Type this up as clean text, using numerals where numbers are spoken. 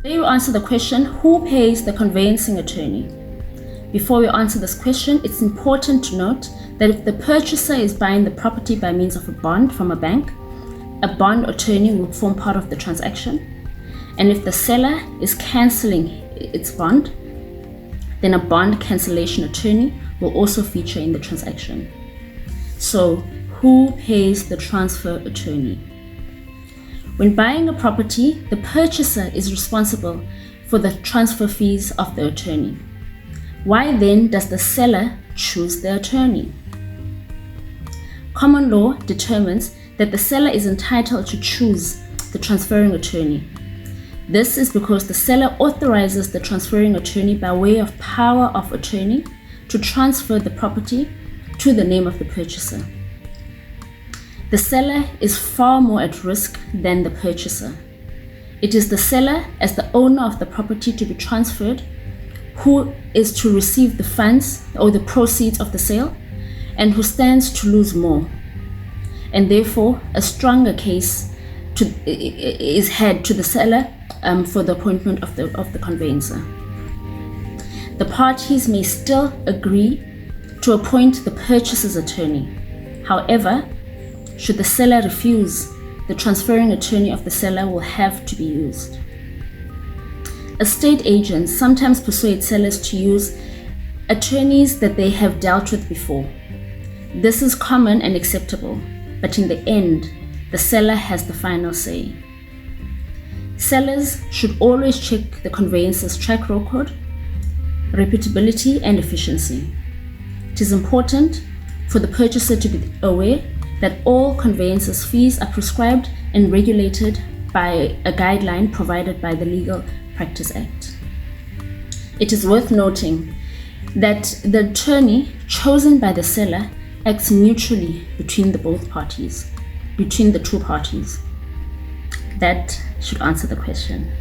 Today we answer the question, who pays the conveyancing attorney? Before we answer this question, it's important to note that if the purchaser is buying the property by means of a bond from a bank, a bond attorney will form part of the transaction. And if the seller is cancelling its bond, then a bond cancellation attorney will also feature in the transaction. So, who pays the transfer attorney? When buying a property, the purchaser is responsible for the transfer fees of the attorney. Why then does the seller choose the attorney? Common law determines that the seller is entitled to choose the transferring attorney. This is because the seller authorizes the transferring attorney by way of power of attorney to transfer the property to the name of the purchaser. The seller is far more at risk than the purchaser. It is the seller, as the owner of the property to be transferred, who is to receive the funds or the proceeds of the sale and who stands to lose more. And therefore, a stronger case is had to the seller for the appointment of the conveyancer. The parties may still agree to appoint the purchaser's attorney. However, should the seller refuse, the transferring attorney of the seller will have to be used. Estate agents sometimes persuade sellers to use attorneys that they have dealt with before. This is common and acceptable, but in the end, the seller has the final say. Sellers should always check the conveyancer's track record, reputability, and efficiency. It is important for the purchaser to be aware that all conveyancer's fees are prescribed and regulated by a guideline provided by the Legal Practice Act. It is worth noting that the attorney chosen by the seller acts mutually between the two parties. That should answer the question.